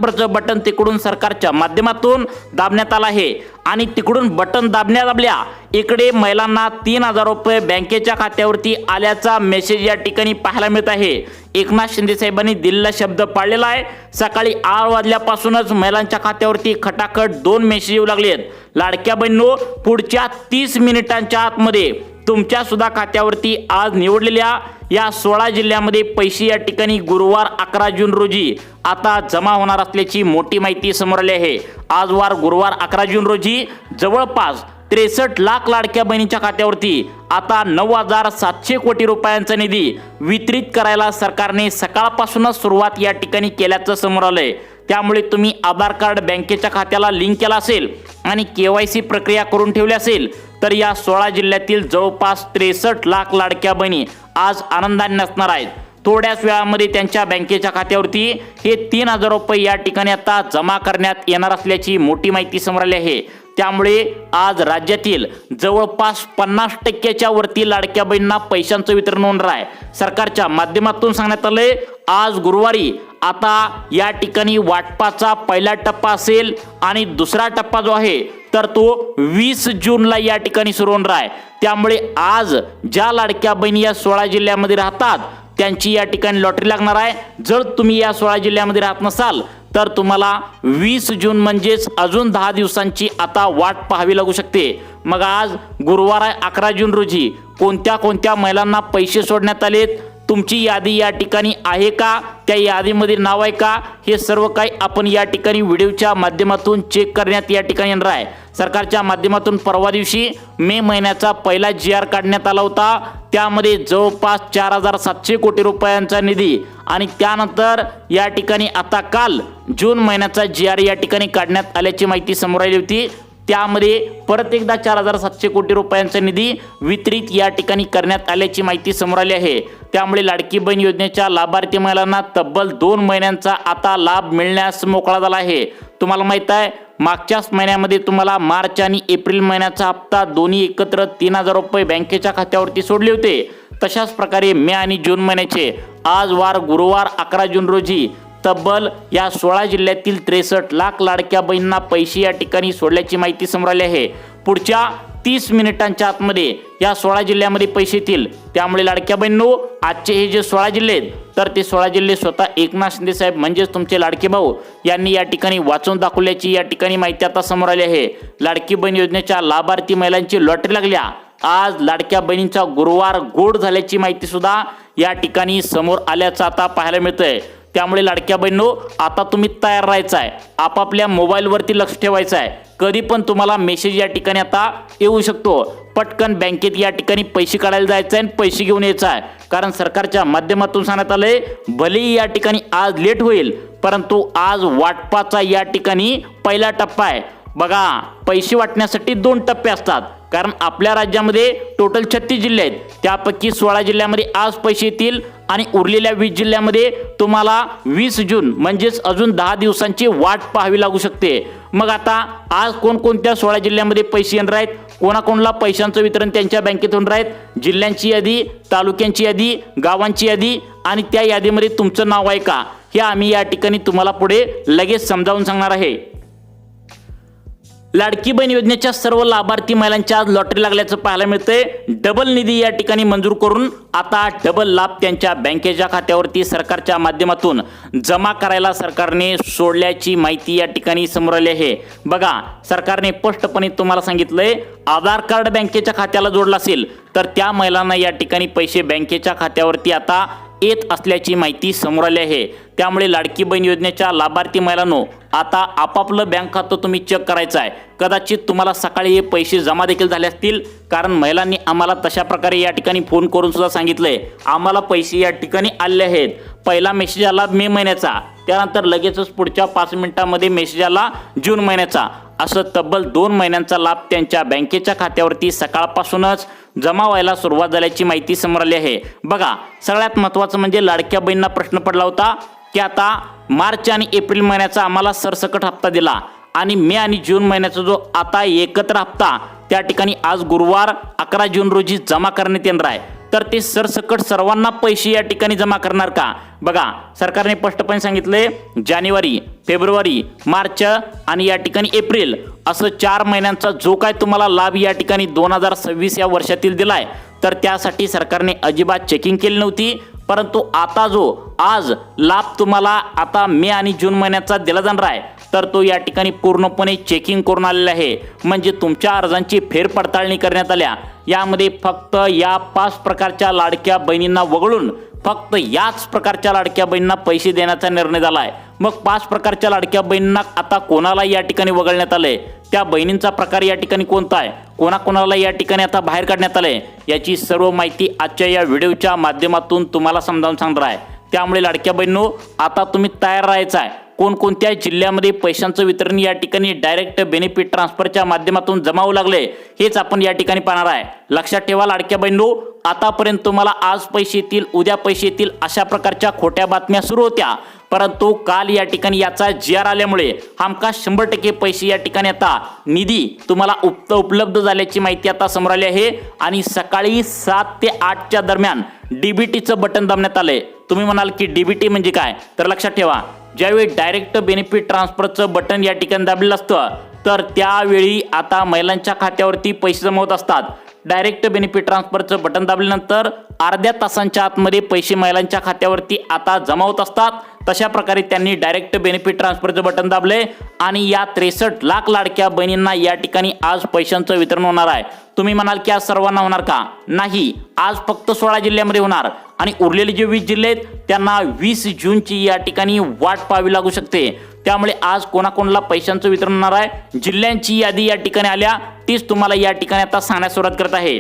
Button तिकडून सरकारच्या माध्यमातून दाबण्यात आलं आहे आणि तिकडून बटन दाबल्या इकडे महिलांना 3000 रुपये बँकेच्या खात्यावरती आल्याचा मेसेज या ठिकाणी पाहायला मिळत आहे। एकनाथ शिंदे साहेबांनी दिलेला शब्द पाळलेला आहे। सकाळी 8 वाजल्यापासूनच महिलांच्या खात्यावरती खटाखट 2 मेसेज येऊ लागलेत। लाडक्या बहिणींनो, पुढच्या 30 मिनिटांच्या आतमध्ये तुमच्या सुद्धा खात्यावरती आज निवडलेल्या या 16 जिल्ह्यामध्ये पैसे या ठिकाणी गुरुवार 11 जून रोजी आता जमा होणार असल्याची मोठी माहिती समोर आली आहे। आज वार गुरुवार 11 जून रोजी जवळपास 63 लाख लाडक्या बहिणींच्या खात्यावरती आता 9700 कोटी रुपयांचा निधी वितरित करायला सरकारने सकाळपासूनच सुरुवात या ठिकाणी केल्याचं समोर आलंय। त्यामुळे तुम्ही आधार कार्ड बँकेच्या खात्याला लिंक केला असेल आणि KYC प्रक्रिया करून ठेवली असेल तर या 16 जिल्ह्यातील जवळपास 63 लाख लाडक्या बहिणी आज आनंदाने नसणार आहेत। थोड्याच वेळामध्ये त्यांच्या बँकेच्या खात्यावरती हे 3000 रुपये या ठिकाणी आता जमा करण्यात येणार असल्याची मोठी माहिती समोर आली आहे। त्यामुळे आज राज्यातील जवळपास 50% वरती लाडक्या बहिणींना पैशांचं वितरण होणार आहे। सरकारच्या माध्यमातून सांगण्यात आलंय आज गुरुवारी आता या ठिकाणी वाटपाचा पहिला टप्पा असेल आणि दुसरा टप्पा जो आहे तर तो 20 जूनला या ठिकाणी सुरू होणार आहे। त्यामुळे आज ज्या लाडक्या बहिणी या 16 जिल्ह्यामध्ये राहतात त्यांची या ठिकाणी लॉटरी लागणार आहे। जर तुम्ही या 16 जिल्ह्यामध्ये राहत नसाल तर तुम्हाला 20 जून म्हणजेच अजून 10 दिवसांची आता वाट पाहावी लागू शकते। मग आज गुरुवार आहे 11 जून रोजी कोणत्या महिलांना पैसे सोडण्यात आलेत, तुमची यादी या ठिकाणी आहे का, त्या यादीमध्ये नाव आहे का, हे सर्व काही आपण या ठिकाणी व्हिडिओच्या माध्यमातून चेक करण्यात या ठिकाणी येणार आहे। सरकारच्या माध्यमातून परवा दिवशी मे महिन्याचा पहिला GR काढण्यात आला होता। त्यामध्ये जवळपास 4700 कोटी रुपयांचा निधी आणि त्यानंतर या ठिकाणी आता काल जून महिन्याचा GR या ठिकाणी काढण्यात आल्याची माहिती समोर आली होती। त्यामध्ये परत एकदा 4700 कोटी रुपयांचा निधी वितरित या ठिकाणी करण्यात आल्याची माहिती समोर आली आहे। त्यामुळे लाडकी बहीण योजनेच्या लाभार्थी महिलांना तब्बल 2 महिन्यांचा आता लाभ मिळण्यास मोकळा झाला आहे। तुम्हाला माहित आहे मागच्याच महिन्यामध्ये तुम्हाला मार्च आणि एप्रिल महिन्याचा हप्ता दोन्ही एकत्र 3000 रुपये बँकेच्या खात्यावरती सोडले होते। तशाच प्रकारे मे आणि जून महिन्याचे आज वार गुरुवार 11 जून रोजी तब्बल या 16 जिल्ह्यातील 63 लाख लाडक्या बहिणींना पैसे या ठिकाणी सोडल्याची माहिती समोर आली आहे। पुढच्या 30 मिनिटांच्या आतमध्ये या 16 जिल्ह्यामध्ये पैसे येतील। त्यामुळे लाडक्या बहिणींनो, आजचे हे जे 16 जिल्हे आहेत तर ते 16 जिल्हे स्वतः एकनाथ शिंदे साहेब म्हणजेच तुमचे लाडके भाऊ यांनी या ठिकाणी वाचून दाखवल्याची या ठिकाणी माहिती आता समोर आली आहे। लाडकी बहीण योजनेच्या लाभार्थी महिलांची लॉटरी लागल्या। आज लाडक्या बहिणींचा गुरुवार गोड झाल्याची माहिती सुद्धा या ठिकाणी समोर आल्याचं आता पाहायला मिळतंय। त्यामुळे लाडक्या बहिणींनो, आता तुम्ही तयार राहायचं आहे, आपापल्या मोबाईलवरती लक्ष ठेवायचं आहे। कधी पण तुम्हाला मेसेज या ठिकाणी आता येऊ शकतो। पटकन बँकेत या ठिकाणी पैसे काढायला जायचं आहे आणि पैसे घेऊन यायचं आहे। कारण सरकारच्या माध्यमातून सांगण्यात आलंय भलेही या ठिकाणी आज लेट होईल परंतु आज वाटपाचा या ठिकाणी पहिला टप्पा आहे। बघा, पैसे वाटण्यासाठी 2 टप्पे असतात। कारण आपल्या राज्यामध्ये टोटल 36 जिल्हे आहेत, त्यापैकी 16 जिल्ह्यामध्ये आज पैसे येतील आणि उरलेल्या 20 जिल्ह्यामध्ये तुम्हाला 20 जून म्हणजेच अजून 10 दिवसांची वाट पाहावी लागू शकते। मग आता आज कोणकोणत्या 16 जिल्ह्यामध्ये पैसे येणार आहेत, कोणाकोणाला पैशांचं वितरण त्यांच्या बँकेत होणार आहेत, जिल्ह्यांची यादी, तालुक्यांची यादी, गावांची यादी आणि त्या यादीमध्ये तुमचं नाव आहे का, हे आम्ही या ठिकाणी तुम्हाला पुढे लगेच समजावून सांगणार आहे। लाडकी बहीण योजनेच्या सर्व लाभार्थी महिलांच्या आज लॉटरी लागल्याचं पाहायला मिळतंय। डबल निधी या ठिकाणी मंजूर करून आता डबल लाभ त्यांच्या बँकेच्या खात्यावरती सरकारच्या माध्यमातून जमा करायला सरकारने सोडल्याची माहिती या ठिकाणी समोर आली आहे। बघा, सरकारने स्पष्टपणे तुम्हाला सांगितलंय आधार कार्ड बँकेच्या खात्याला जोडलं असेल तर त्या महिलांना या ठिकाणी पैसे बँकेच्या खात्यावरती आता येत असल्याची माहिती समोर आली आहे। त्यामुळे लाडकी बहीण योजनेच्या लाभार्थी महिलांनो, आता आपापलं बँक खातं तुम्ही चेक करायचं आहे। कदाचित तुम्हाला सकाळी हे पैसे जमा देखील झाले असतील, कारण महिलांनी आम्हाला तशा प्रकारे या ठिकाणी फोन करून सुद्धा सांगितलंय आम्हाला पैसे या ठिकाणी आले आहेत। पहिला मेसेज आला मे महिन्याचा, त्यानंतर लगेचच पुढच्या 5 मिनिटांमध्ये मेसेज आला जून महिन्याचा। असं तब्बल 2 महिन्यांचा लाभ त्यांच्या बँकेच्या खात्यावरती सकाळपासूनच जमा व्हायला सुरुवात झाल्याची माहिती समोर आली आहे। बघा, सगळ्यात महत्त्वाचं म्हणजे लाडक्या बहिणींना प्रश्न पडला होता की आता मार्च आणि एप्रिल महिन्याचा आम्हाला सरसकट हप्ता दिला आणि मे आणि जून महिन्याचा जो आता एकत्र हप्ता त्या ठिकाणी आज गुरुवार 11 जून रोजी जमा करण्यात येणार आहे। तर ते सरसकट सर्वांना पैसे या ठिकाणी जमा करणार का? बघा, सरकारने स्पष्टपणे सांगितले जानेवारी, फेब्रुवारी, मार्च आणि या ठिकाणी एप्रिल असं 4 महिन्यांचा जो काय तुम्हाला लाभ या ठिकाणी 2026 या वर्षातील दिलाय, तर त्यासाठी सरकारने अजिबात चेकिंग केली नव्हती. परंतु आता जो आज लाभ तुम्हाला आता मे आणि जून महिन्याचा दिला जाणार आहे, तर तो या ठिकाणी पूर्णपणे चेकिंग करून आलेला आहे. म्हणजे तुमच्या अर्जांची फेरपडताळणी करण्यात आल्या. यामध्ये फक्त या 5 प्रकारच्या लाडक्या बहिणींना वगळून फक्त याच प्रकारच्या लाडक्या बहिणींना पैसे देण्याचा निर्णय झाला आहे. मग 5 प्रकारच्या लाडक्या बहिणींना आता कोणाला या ठिकाणी वगळण्यात आलंय, त्या बहिणींचा प्रकार या ठिकाणी कोणता आहे, कोणाकोणाला या ठिकाणी आता बाहेर काढण्यात आलंय, याची सर्व माहिती आजच्या या व्हिडिओच्या माध्यमातून तुम्हाला समजावून सांगणार आहे. त्यामुळे लाडक्या बहिणींनो, आता तुम्ही तयार राहायचं आहे. कोणकोणत्या जिल्ह्यामध्ये पैशांचं वितरण या ठिकाणी डायरेक्ट बेनिफिट ट्रान्सफरच्या माध्यमातून जमा होऊ लागले, हेच आपण या ठिकाणी पाहणार आहे. लक्षात ठेवा लाडक्या बहिणींनो, आतापर्यंत तुम्हाला आज पैसे येतील, उद्या पैसे येतील अशा प्रकारच्या खोट्या बातम्या सुरू होत्या. परंतु काल या ठिकाणी याचा GR आल्यामुळे हमखास 100% पैसे या ठिकाणी आता निधी तुम्हाला उपलब्ध झाल्याची माहिती आता समोर आली आहे. आणि सकाळी 7 ते 8च्या दरम्यान DBTचं बटन दाबण्यात आलंय. तुम्ही म्हणाल की DBT म्हणजे काय, तर लक्षात ठेवा, ज्यावेळी डायरेक्ट बेनिफिट ट्रान्सफरचं बटन या ठिकाणी दाबलेलं असतं, तर त्यावेळी आता महिलांच्या खात्यावरती पैसे जमा होत असतात. डायरेक्ट बेनिफिट ट्रान्सफरचं बटन दाबल्यानंतर अर्ध्या तासांच्या आतमध्ये पैसे महिलांच्या खात्यावरती आता जमा होत असतात. तशा प्रकारे त्यांनी डायरेक्ट बेनिफिट ट्रान्सफरचं बटन दाबले आणि या 63 लाख लाडक्या बहिणींना या ठिकाणी आज पैशांचं वितरण होणार आहे. तुम्ही म्हणाल की आज सर्वांना होणार का? नाही, आज फक्त 16 जिल्ह्यामध्ये होणार आणि उरलेले जे 20 जिल्हे आहेत त्यांना 20 जूनची या ठिकाणी वाट पाहावी लागू शकते. त्यामुळे आज कोणाकोणाला पैशांचं वितरण होणार आहे, जिल्ह्यांची यादी या ठिकाणी आल्या, तीच तुम्हाला या ठिकाणी आता सांगण्यास सुरुवात करत आहे.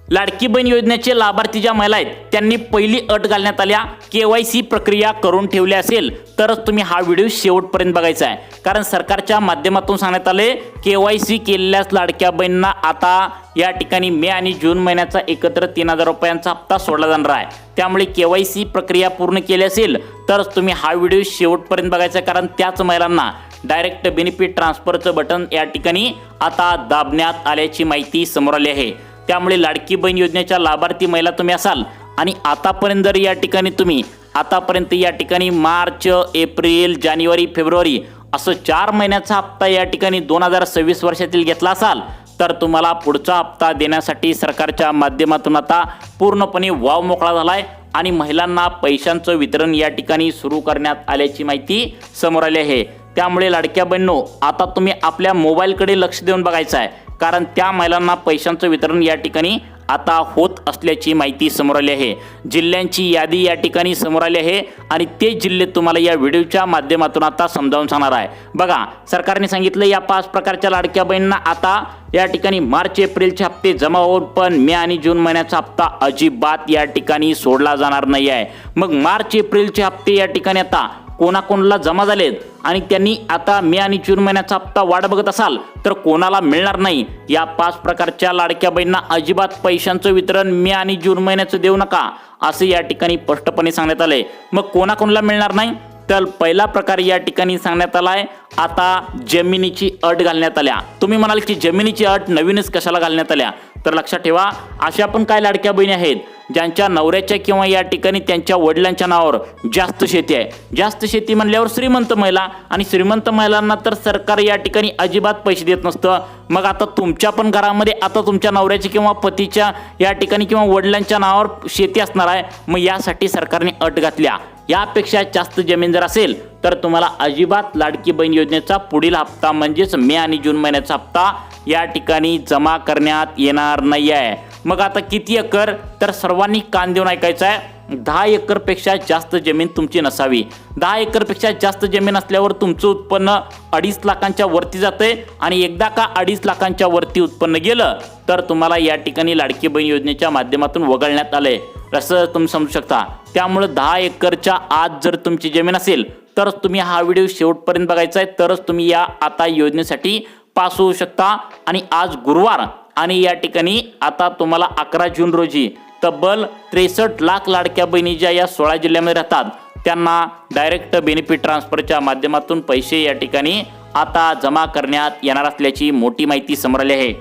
लाडकी बहीण योजनेचे लाभार्थी ज्या महिला आहेत त्यांनी पहिली अट घालण्यात आल्या, KYC प्रक्रिया करून ठेवली असेल तरच तुम्ही हा व्हिडिओ शेवटपर्यंत बघायचा आहे. कारण सरकारच्या माध्यमातून सांगण्यात आले KYC केलेल्याच लाडक्या बहिणींना आता या ठिकाणी मे आणि जून महिन्याचा एकत्र 3000 रुपयांचा हप्ता सोडला जाणार आहे. त्यामुळे KYC प्रक्रिया पूर्ण केली असेल तरच तुम्ही हा व्हिडिओ शेवटपर्यंत बघायचा आहे. कारण त्याच महिलांना डायरेक्ट बेनिफिट ट्रान्सफरचं बटन या ठिकाणी आता दाबण्यात आल्याची माहिती समोर आली आहे. त्यामुळे लाडकी बहीण योजनेच्या लाभार्थी महिला तुम्ही असाल आणि आतापर्यंत जर या ठिकाणी तुम्ही आतापर्यंत या ठिकाणी मार्च, एप्रिल, जानेवारी, फेब्रुवारी असं 4 महिन्याचा हप्ता या ठिकाणी 2026 वर्षातील घेतला असाल, तर तुम्हाला पुढचा हप्ता देण्यासाठी सरकारच्या माध्यमातून आता पूर्णपणे वाव मोकळा झालाय आणि महिलांना पैशांचं वितरण या ठिकाणी सुरू करण्यात आल्याची माहिती समोर आली आहे. त्यामुळे लाडक्या बहिणींनो, आता तुम्ही आपल्या मोबाईलकडे लक्ष देऊन बघायचं आहे. कारण त्या महिलांना पैशांचं वितरण या ठिकाणी आता होत असल्याची माहिती समोर आली आहे. जिल्ह्यांची यादी या ठिकाणी समोर आली आहे आणि ते जिल्हे तुम्हाला या व्हिडिओच्या माध्यमातून आता समजावून सांगणार आहे. बघा, सरकारने सांगितलं या 5 प्रकारच्या लाडक्या बहिणींना आता या ठिकाणी मार्च, एप्रिलचे हप्ते जमा होऊन पण मे आणि जून महिन्याचा हप्ता अजिबात या ठिकाणी सोडला जाणार नाही आहे. मग मार्च, एप्रिलचे हप्ते या ठिकाणी आता कोणाकोणाला जमा झालेत आणि त्यांनी आता मे आणि जून महिन्याचा हप्ता वाट बघत असाल तर कोणाला मिळणार नाही. या 5 प्रकारच्या लाडक्या बहिणींना अजिबात पैशांचं वितरण मे आणि जून महिन्याचं देऊ नका असं या ठिकाणी स्पष्टपणे सांगण्यात आलंय. मग कोणाकोणाला मिळणार नाही, तर पहिला प्रकार या ठिकाणी सांगण्यात आलाय, आता जमिनीची अट घालण्यात आल्या. तुम्ही म्हणाल की जमिनीची अट नवीनच कशाला घालण्यात आल्या, तर लक्षात ठेवा, अशा पण काय लाडक्या बहिणी आहेत ज्यांच्या नवऱ्याच्या किंवा या ठिकाणी त्यांच्या वडिलांच्या नावावर जास्त शेती आहे. जास्त शेती म्हणल्यावर श्रीमंत महिला, आणि श्रीमंत महिलांना तर सरकार या ठिकाणी अजिबात पैसे देत नसतं. मग आता तुमच्या पण घरामध्ये आता तुमच्या नवऱ्याची किंवा पतीच्या या ठिकाणी किंवा वडिलांच्या नावावर शेती असणार आहे. मग यासाठी सरकारने अट घातल्या, यापेक्षा जास्त जमीन जर असेल तर तुम्हाला अजिबात लाडकी बहीण योजनेचा पुढील हप्ता म्हणजेच मे आणि जून महिन्याचा हप्ता या ठिकाणी जमा करण्यात येणार नाही आहे. मग आता किती एकर, तर सर्वांनी कान देऊन ऐकायचं आहे. 10 एकरपेक्षा जास्त जमीन तुमची नसावी. 10 एकरपेक्षा जास्त जमीन असल्यावर तुमचं उत्पन्न 2.5 लाखांच्या वरती जाते आणि एकदा का 2.5 लाखांच्या वरती उत्पन्न गेलं तर तुम्हाला या ठिकाणी लाडकी बहीण योजनेच्या माध्यमातून वगळण्यात आलंय असं तुम्ही समजू शकता. त्यामुळे 10 एकरच्या आत जर तुमची जमीन असेल तरच तुम्ही हा व्हिडिओ शेवटपर्यंत बघायचा आहे, तरच तुम्ही या आता योजनेसाठी पास होऊ शकता. आणि आज गुरुवार आणि या ठिकाणी आता तुम्हाला 11 जून रोजी तब्बल 63 लाख लाडक्या बहिणी ज्या या 16 जिल्ह्यामध्ये राहतात त्यांना डायरेक्ट बेनिफिट ट्रान्सफरच्या माध्यमातून पैसे या ठिकाणी आता जमा करण्यात येणार असल्याची मोठी माहिती समोर आली आहे.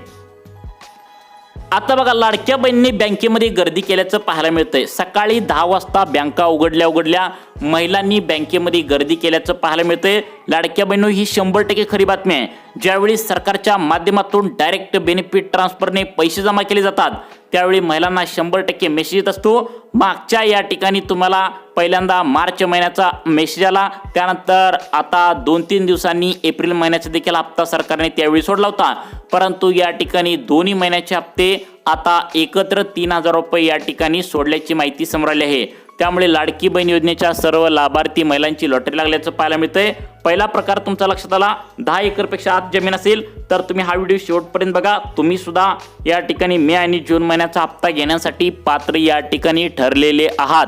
आता बघा, लाडक्या बहिणींनी बँकेमध्ये गर्दी केल्याचं पाहायला मिळतंय। सकाळी 10 वाजता बँका उघडल्या महिलांनी बँकेमध्ये गर्दी केल्याचं पाहायला मिळतंय। लाडक्या बहिणींनो, ही 100% खरी बातमी आहे। ज्यावेळी सरकारच्या माध्यमातून डायरेक्ट बेनिफिट ट्रान्सफरने पैसे जमा केले जातात त्यावेळी महिलांना 100% मेसेज येत असतो। मागच्या या ठिकाणी तुम्हाला पहिल्यांदा मार्च महिन्याचा मेसेज आला, त्यानंतर आता 2-3 दिवसांनी एप्रिल महिन्याचा देखील हप्ता सरकारने त्यावेळी सोडला होता। परंतु या ठिकाणी दोन्ही महिन्याचे हप्ते आता एकत्र 3000 रुपये या ठिकाणी सोडल्याची माहिती समोर आली आहे। त्यामुळे लाडकी बहीण योजनेच्या सर्व लाभार्थी महिलांची लॉटरी लागल्याचं पाहायला मिळतंय। पहिला प्रकार तुमचा लक्षात आला, 10 एकरपेक्षा आत जमीन असेल तर तुम्ही हा व्हिडिओ शेवटपर्यंत बघा। तुम्ही सुद्धा या ठिकाणी मे आणि जून महिन्याचा हप्ता घेण्यासाठी पात्र या ठिकाणी ठरलेले आहात।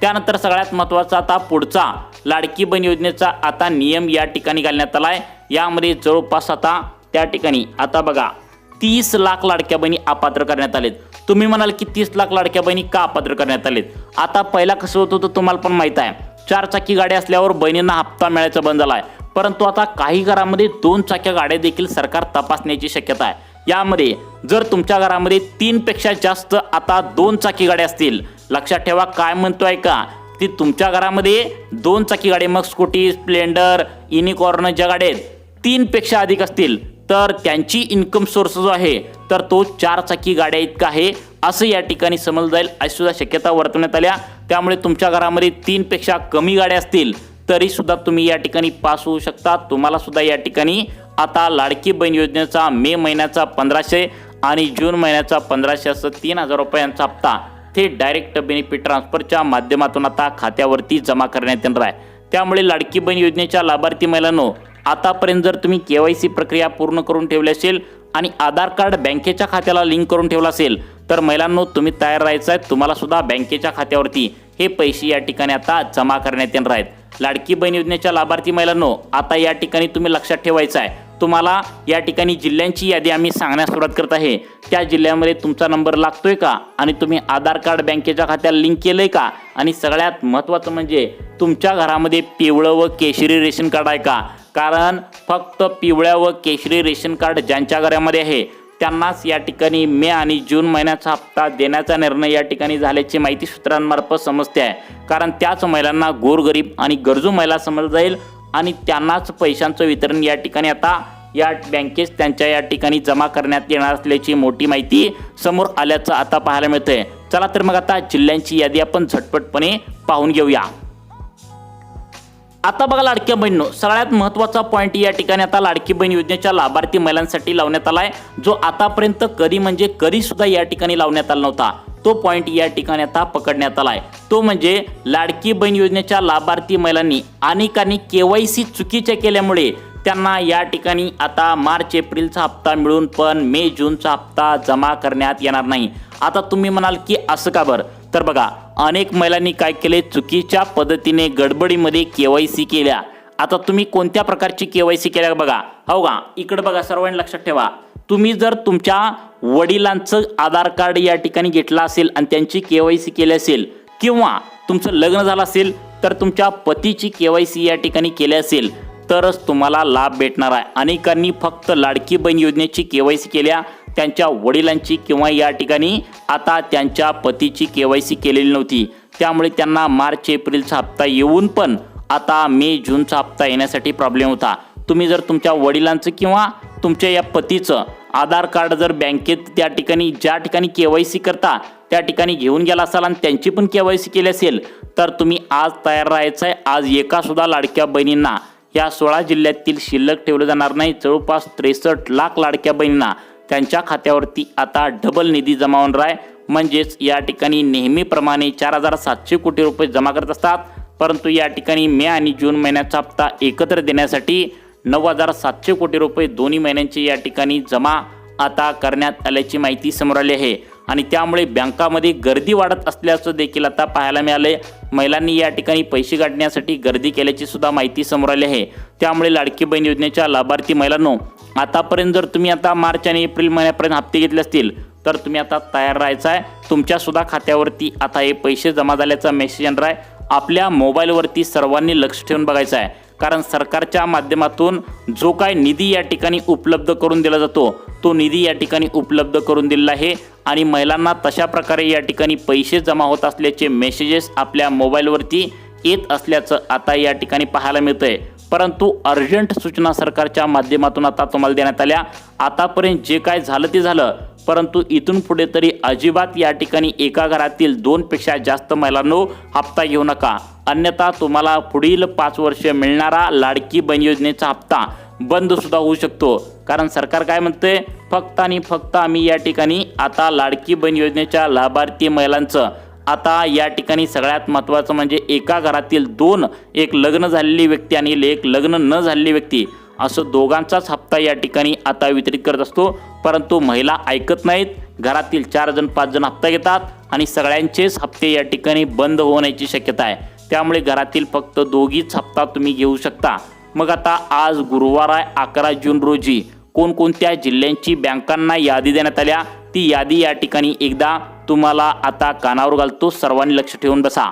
त्यानंतर सगळ्यात महत्त्वाचा आता पुढचा लाडकी बहीण योजनेचा आता नियम या ठिकाणी घालण्यात आलाय। यामध्ये जवळपास आता त्या ठिकाणी आता बघा 30 लाख लाडक्या बहिणी अपात्र करण्यात आलेत। तुम्ही म्हणाल की 30 लाख लाडक्या बहिणी का अपात्र करण्यात आलेत? आता पहिला कसं होतं तर तुम्हाला पण माहित आहे, 4 चाकी गाड्या असल्यावर बहिणींना हप्ता मिळायचा बंद झालाय। परंतु आता काही घरामध्ये 2 चाक्या गाड्या देखील सरकार तपासण्याची शक्यता आहे। यामध्ये जर तुमच्या घरामध्ये 3 पेक्षा जास्त आता 2 चाकी गाड्या असतील, लक्षात ठेवा काय म्हणतोय का, ती तुमच्या घरामध्ये 2 चाकी गाडी, मग स्कूटी, स्प्लेंडर, युनिकॉर्न ज्या गाड्या आहेत 3 पेक्षा अधिक असतील तर त्यांची इन्कम सोर्स जो आहे तर तो 4 चाकी गाड्या इतका आहे असं या ठिकाणी समजलं जाईल, अशी सुद्धा शक्यता वर्तवण्यात आल्या। त्यामुळे तुमच्या घरामध्ये 3 पेक्षा कमी गाड्या असतील तरी सुद्धा तुम्ही या ठिकाणी पास होऊ शकता। तुम्हाला सुद्धा या ठिकाणी आता लाडकी बहीण योजनेचा मे महिन्याचा 1500 आणि जून महिन्याचा 1500 असं 3000 रुपयांचा हप्ता थेट डायरेक्ट बेनिफिट ट्रान्सफरच्या माध्यमातून आता खात्यावरती जमा करण्यात येणार आहे। त्यामुळे लाडकी बहीण योजनेच्या लाभार्थी महिलांनो, आतापर्यंत जर तुम्ही KYC प्रक्रिया पूर्ण करून ठेवली असेल आणि आधार कार्ड बँकेच्या खात्याला लिंक करून ठेवला असेल तर महिलांनो तुम्ही तयार राहायचं आहे। तुम्हाला सुद्धा बँकेच्या खात्यावरती हे पैसे या ठिकाणी आता जमा करण्यात येणार आहेत। लाडकी बहीण योजनेच्या लाभार्थी महिलांनो, आता या ठिकाणी तुम्ही लक्षात ठेवायचं आहे, तुम्हाला या ठिकाणी जिल्ह्यांची यादी आम्ही सांगण्यास सुरुवात करत आहे। त्या जिल्ह्यामध्ये तुमचा नंबर लागतोय का आणि तुम्ही आधार कार्ड बँकेच्या खात्याला लिंक केलंय का, आणि सगळ्यात महत्त्वाचं म्हणजे तुमच्या घरामध्ये पिवळं व केशरी रेशन कार्ड आहे का? कारण फक्त पिवळ्या व केशरी रेशन कार्ड ज्यांच्या घरामध्ये आहे त्यांनाच या ठिकाणी मे आणि जून महिन्याचा हप्ता देण्याचा निर्णय या ठिकाणी झाल्याची माहिती सूत्रांमार्फत समजते आहे। कारण त्याच महिलांना गोरगरीब आणि गरजू महिला समजलं जाईल आणि त्यांनाच पैशांचं वितरण या ठिकाणी आता या बँकेत त्यांच्या या ठिकाणी जमा करण्यात येणार असल्याची मोठी माहिती समोर आल्याचं आता पाहायला मिळतंय। चला तर मग आता जिल्ह्यांची यादी आपण झटपटपणे पाहून घेऊया। आता बघा लाडक्या बहिणींनो, सगळ्यात महत्त्वाचा पॉईंट या ठिकाणी आता लाडकी बहीण योजनेच्या लाभार्थी महिलांसाठी लावण्यात आलाय, जो आतापर्यंत कधी सुद्धा या ठिकाणी लावण्यात आला नव्हता। तो पॉईंट या ठिकाणी आता पकडण्यात आलाय, तो म्हणजे लाडकी बहीण योजनेच्या लाभार्थी महिलांनी अनेकांनी KYC चुकीच्या केल्यामुळे त्यांना या ठिकाणी आता मार्च एप्रिलचा हप्ता मिळून पण मे जूनचा हप्ता जमा करण्यात येणार नाही। आता तुम्ही म्हणाल की असं का बरं? तर बघा, अनेक महिलांनी काय केले, चुकीच्या पद्धतीने गडबडीमध्ये KYC केल्या। आता तुम्ही कोणत्या प्रकारची KYC केल्या बघा, हो का, इकडे बघा, सर्वांनी लक्षात ठेवा, तुम्ही जर तुमच्या वडिलांचं आधार कार्ड या ठिकाणी घेतलं असेल आणि त्यांची KYC केली असेल, किंवा तुमचं लग्न झालं असेल तर तुमच्या पतीची KYC या ठिकाणी केली असेल तरच तुम्हाला लाभ भेटणार आहे। अनेकांनी फक्त लाडकी बहीण योजनेची KYC केल्या, त्यांच्या वडिलांची किंवा या ठिकाणी आता त्यांच्या पतीची KYC केलेली नव्हती, त्यामुळे त्यांना मार्च एप्रिलचा हप्ता येऊन पण आता मे जूनचा हप्ता येण्यासाठी प्रॉब्लेम होता। तुम्ही जर तुमच्या वडिलांचं किंवा तुमच्या या पतीचं आधार कार्ड जर बँकेत त्या ठिकाणी ज्या ठिकाणी KYC करता त्या ठिकाणी घेऊन गेला असाल आणि त्यांची पण KYC केली असेल तर तुम्ही आज तयार राहायचं आहे। आज एका सुद्धा लाडक्या बहिणींना या 16 जिल्ह्यातील शिल्लक ठेवलं जाणार नाही। जवळपास 63 लाख लाडक्या बहिणींना त्यांच्या खात्यावरती आता डबल निधी जमा होणार आहे। म्हणजेच या ठिकाणी नेहमीप्रमाणे 4700 कोटी रुपये जमा करत असतात, परंतु या ठिकाणी मे आणि जून महिन्याचा हप्ता एकत्र देण्यासाठी 9700 कोटी रुपये दोन्ही महिन्यांची या ठिकाणी जमा आता करण्यात आल्याची माहिती समोर आली आहे। आणि त्यामुळे बँकामध्ये गर्दी वाढत असल्याचं देखील आता पाहायला मिळाले। महिलांनी या ठिकाणी पैसे काढण्यासाठी गर्दी केल्याची सुद्धा माहिती समोर आली आहे। त्यामुळे लाडकी बहीण योजनेच्या लाभार्थी महिलांनो, आतापर्यंत जर तुम्ही आता मार्च आणि एप्रिल महिन्यापर्यंत हप्ते घेतले असतील तर तुम्ही आता तयार राहायचं आहे। तुमच्या सुद्धा खात्यावरती आता हे पैसे जमा झाल्याचा मेसेज येणार आहे। आपल्या मोबाईलवरती सर्वांनी लक्ष ठेवून बघायचं आहे, कारण सरकारच्या माध्यमातून जो काय निधी या ठिकाणी उपलब्ध करून दिला जातो तो निधी या ठिकाणी उपलब्ध करून दिलेला आहे आणि महिलांना तशा प्रकारे या ठिकाणी पैसे जमा होत असल्याचे मेसेजेस आपल्या मोबाईलवरती येत असल्याचं आता या ठिकाणी पाहायला मिळतंय। परंतु अर्जंट सूचना सरकारच्या माध्यमातून आता तुम्हाला देण्यात आल्या। आतापर्यंत जे काय झालं ते झालं, परंतु इथून पुढे तरी अजिबात या ठिकाणी एका घरातील 2 पेक्षा जास्त महिलांनो हप्ता घेऊ नका, अन्यथा तुम्हाला पुढील 5 वर्ष मिळणारा लाडकी बहीण योजनेचा हप्ता बंद सुद्धा होऊ शकतो। कारण सरकार काय म्हणते, फक्त आणि फक्त आम्ही या ठिकाणी आता लाडकी बहीण योजनेच्या लाभार्थी महिलांचं आता या ठिकाणी सगळ्यात महत्त्वाचं म्हणजे एका घरातील 2, एक लग्न झालेली व्यक्ती आणि एक लग्न न झालेली व्यक्ती, असं दोघांचाच हप्ता या ठिकाणी आता वितरित करत असतो। परंतु महिला ऐकत नाहीत, घरातील 4 जण 5 जण हप्ता घेतात आणि सगळ्यांचेच हप्ते या ठिकाणी बंद होण्याची शक्यता आहे। त्यामुळे घरातील फक्त दोघीच हप्ता तुम्ही घेऊ शकता। मग आता आज गुरुवार आहे 11 जून रोजी कोणकोणत्या जिल्ह्यांची बँकांना यादी देण्यात आल्या, ती यादी या ठिकाणी एकदा तुम्हाला आता कानावर घालतो, सर्वांनी लक्ष ठेवून बसा।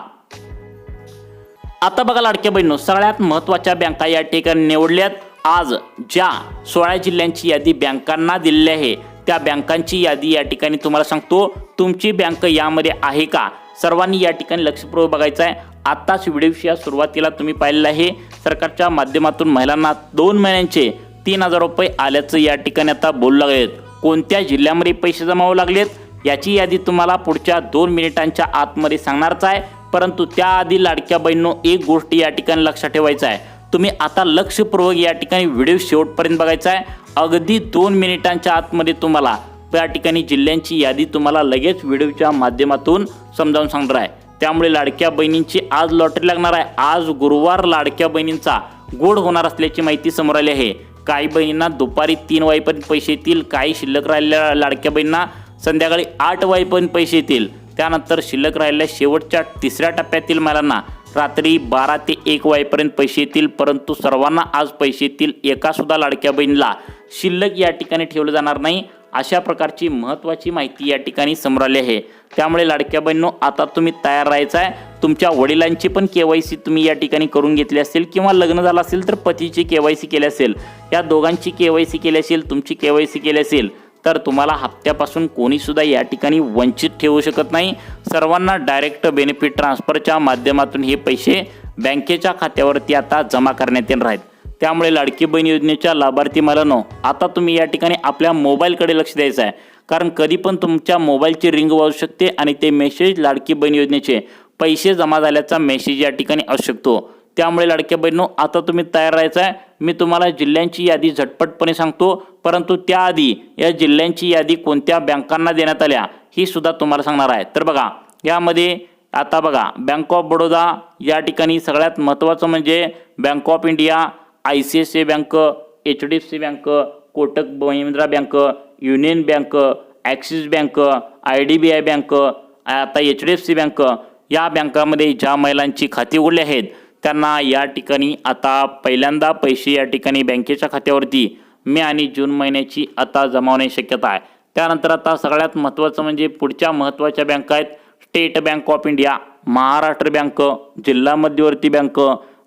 आता बघा लाडक्या बहिणींनो, सगळ्यात महत्त्वाच्या बँका या ठिकाणी निवडल्यात। आज ज्या 16 जिल्ह्यांची यादी बँकांना दिलेली आहे त्या बँकांची यादी या ठिकाणी तुम्हाला सांगतो। तुमची बँक यामध्ये आहे का, सर्वांनी या ठिकाणी लक्षपूर्वक बघायचं आहे। आताच व्हिडिओच्या सुरुवातीला तुम्ही पाहिलेलं आहे, सरकारच्या माध्यमातून महिलांना 2 महिन्यांचे 3000 रुपये आल्याचं या ठिकाणी आता बोलू लागलेत। कोणत्या जिल्ह्यामध्ये पैसे जमा होऊ लागलेत याची यादी तुम्हाला पुढच्या 2 मिनिटांच्या आतमध्ये सांगणारच आहे। परंतु त्याआधी लाडक्या बहिणींनो, एक गोष्ट या ठिकाणी लक्षात ठेवायचं आहे, तुम्ही आता लक्षपूर्वक या ठिकाणी व्हिडिओ शेवटपर्यंत बघायचा आहे। अगदी 2 मिनिटांच्या आतमध्ये तुम्हाला त्या ठिकाणी जिल्ह्यांची यादी तुम्हाला लगेच व्हिडिओच्या माध्यमातून समजावून सांगणार आहे। त्यामुळे लाडक्या बहिणींची आज लॉटरी लागणार आहे। आज गुरुवार लाडक्या बहिणींचा गोड होणार असल्याची माहिती समोर आली आहे। काही बहिणींना दुपारी 3 वाजेपर्यंत पैसे येतील, काही शिल्लक राहिलेल्या लाडक्या बहिणींना संध्याकाळी 8 वाजेपर्यंत पैसे येतील, त्यानंतर शिल्लक राहिलेल्या शेवटच्या 3ऱ्या टप्प्यातील महिलांना रात्री 12 ते 1 वाजेपर्यंत पैसे येतील। परंतु सर्वांना आज पैसे येतील, एका सुद्धा लाडक्या बहिणीला शिल्लक या ठिकाणी ठेवलं जाणार नाही, अशा प्रकारची महत्त्वाची माहिती या ठिकाणी समोर आली आहे। त्यामुळे लाडक्या बहिणींनो, आता तुम्ही तयार राहायचं आहे। तुमच्या वडिलांची पण KYC तुम्ही या ठिकाणी करून घेतली असेल किंवा लग्न झालं असेल तर पतीची KYC केली असेल, या दोघांची KYC केली असेल, तुमची KYC केली असेल तर तुम्हाला हप्त्यापासून कोणीसुद्धा या ठिकाणी वंचित ठेवू शकत नाही। सर्वांना डायरेक्ट बेनिफिट ट्रान्सफरच्या माध्यमातून हे पैसे बँकेच्या खात्यावरती आता जमा करण्यात येणार आहेत। त्यामुळे लाडकी बहीण योजनेच्या लाभार्थी महिलांनो, आता तुम्ही या ठिकाणी आपल्या मोबाईलकडे लक्ष द्यायचं आहे, कारण कधी पण तुमच्या मोबाईलची रिंग वाजू शकते आणि ते मेसेज लाडकी बहीण योजनेचे पैसे जमा झाल्याचा मेसेज या ठिकाणी असू शकतो। त्यामुळे लाडक्या बहिणींनो, आता तुम्ही तयार राहायचं आहे। मी तुम्हाला जिल्ह्यांची यादी झटपटपणे सांगतो, परंतु त्याआधी या जिल्ह्यांची यादी कोणत्या बँकांना देण्यात आल्या ही सुद्धा तुम्हाला सांगणार आहे। तर बघा, यामध्ये आता बघा, बँक ऑफ बडोदा या ठिकाणी सगळ्यात महत्त्वाचं म्हणजे bank of India, ICICI bank, HDFC bank, Kotak Mahindra bank, union bank, axis bank, IDBI bank, आता HDFC बँक, या बँकामध्ये ज्या महिलांची खाती उघडली आहेत त्यांना या ठिकाणी आता पहिल्यांदा पैसे या ठिकाणी बँकेच्या खात्यावरती मे आणि जून महिन्याची आता जमा होण्याची शक्यता आहे। त्यानंतर आता सगळ्यात महत्त्वाचं म्हणजे पुढच्या महत्त्वाच्या बँका आहेत state bank of India, Maharashtra bank, जिल्हा मध्यवर्ती बँक,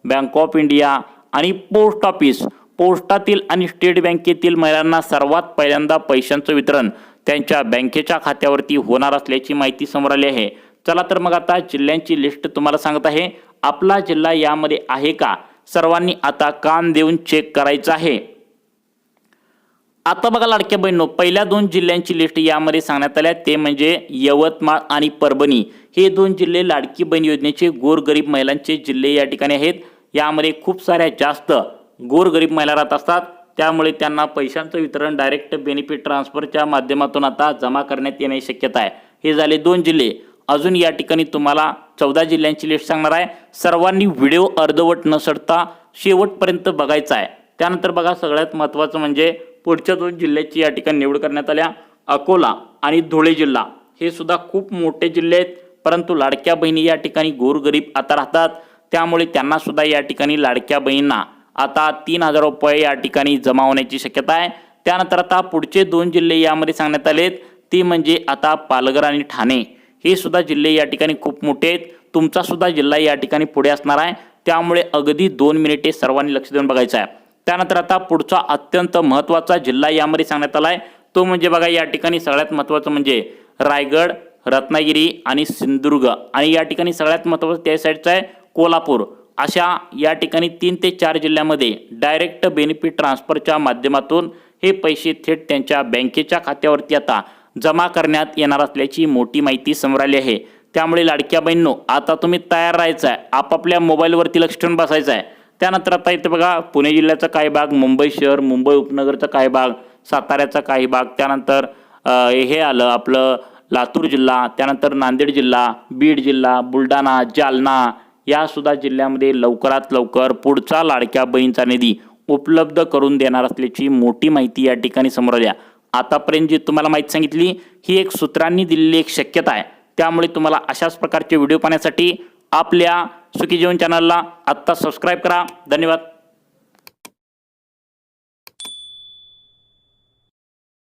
बँक ऑफ इंडिया आणि पोस्ट ऑफिस। पोस्टातील आणि स्टेट बँकेतील महिलांना सर्वात पहिल्यांदा पैशांचं वितरण त्यांच्या बँकेच्या खात्यावरती होणार असल्याची माहिती समोर आली आहे। चला तर मग आता जिल्ह्यांची लिस्ट तुम्हाला सांगत आहे, आपला जिल्हा यामध्ये आहे का, सर्वांनी आता कान देऊन चेक करायचं आहे। आता बघा लाडक्या बहिणींनो, पहिल्या 2 जिल्ह्यांची लिस्ट यामध्ये सांगण्यात आल्या, ते म्हणजे यवतमाळ आणि परभणी। हे 2 जिल्हे लाडकी बहीण योजनेचे गोरगरीब महिलांचे जिल्हे या ठिकाणी आहेत। यामध्ये खूप साऱ्या जास्त गोरगरीब महिला राहत असतात, त्यामुळे त्यांना पैशांचं वितरण डायरेक्ट बेनिफिट ट्रान्सफरच्या माध्यमातून आता जमा करण्यात येण्याची शक्यता आहे। हे झाले 2 जिल्हे। अजून या ठिकाणी तुम्हाला 14 जिल्ह्यांची लिस्ट सांगणार आहे। सर्वांनी व्हिडिओ अर्धवट न सोडता शेवटपर्यंत बघायचा आहे। त्यानंतर बघा, सगळ्यात महत्त्वाचं म्हणजे पुढच्या 2 जिल्ह्याची या ठिकाणी निवड करण्यात आल्या, अकोला आणि धुळे जिल्हा। हे सुद्धा खूप मोठे जिल्हे आहेत, परंतु लाडक्या बहिणी या ठिकाणी गोरगरीब आता राहतात, त्यामुळे त्यांना सुद्धा या ठिकाणी लाडक्या बहिणींना आता 3000 रुपये या ठिकाणी जमा होण्याची शक्यता आहे। त्यानंतर आता पुढचे 2 जिल्हे यामध्ये सांगण्यात आलेत, ती म्हणजे आता पालघर आणि ठाणे। हे सुद्धा जिल्हे या ठिकाणी खूप मोठे आहेत, तुमचा सुद्धा जिल्हा या ठिकाणी पुढे असणार आहे, त्यामुळे अगदी 2 मिनिटे सर्वांनी लक्ष देऊन बघायचं आहे। त्यानंतर आता पुढचा अत्यंत महत्त्वाचा जिल्हा यामध्ये सांगण्यात आला आहे, तो म्हणजे बघा या ठिकाणी सगळ्यात महत्त्वाचं म्हणजे रायगड, रत्नागिरी आणि सिंधुदुर्ग आणि या ठिकाणी सगळ्यात महत्त्वाचं त्या साईडचं आहे कोल्हापूर. अशा या ठिकाणी 3 ते 4 जिल्ह्यामध्ये डायरेक्ट बेनिफिट ट्रान्सफरच्या माध्यमातून हे पैसे थेट त्यांच्या बँकेच्या खात्यावरती आता जमा करण्यात येणार असल्याची मोठी माहिती समोर आली आहे. त्यामुळे लाडक्या बहिणींनो, आता तुम्ही तयार राहायचं आहे, आपापल्या मोबाईलवरती लक्ष ठेवून बसायचं आहे. त्यानंतर आता इथे बघा पुणे जिल्ह्याचा काही भाग, मुंबई शहर, मुंबई उपनगरचा काही भाग, साताऱ्याचा काही भाग, त्यानंतर हे आलं आपलं लातूर जिल्हा, त्यानंतर नांदेड जिल्हा, बीड जिल्हा, बुलढाणा, जालना या सुद्धा जिल्ह्यामध्ये लवकरात लवकर पुढचा लाडक्या बहिणीचा निधी उपलब्ध करून देणार असल्याची मोठी माहिती या ठिकाणी समोर आली. आतापर्यंत जी तुम्हाला माहिती सांगितली ही एक सूत्रांनी दिलेली एक शक्यता आहे. त्यामुळे तुम्हाला अशाच प्रकारचे व्हिडिओ पाहण्यासाठी आपल्या सुखी जीवन चॅनलला आत्ता सबस्क्राईब करा. धन्यवाद.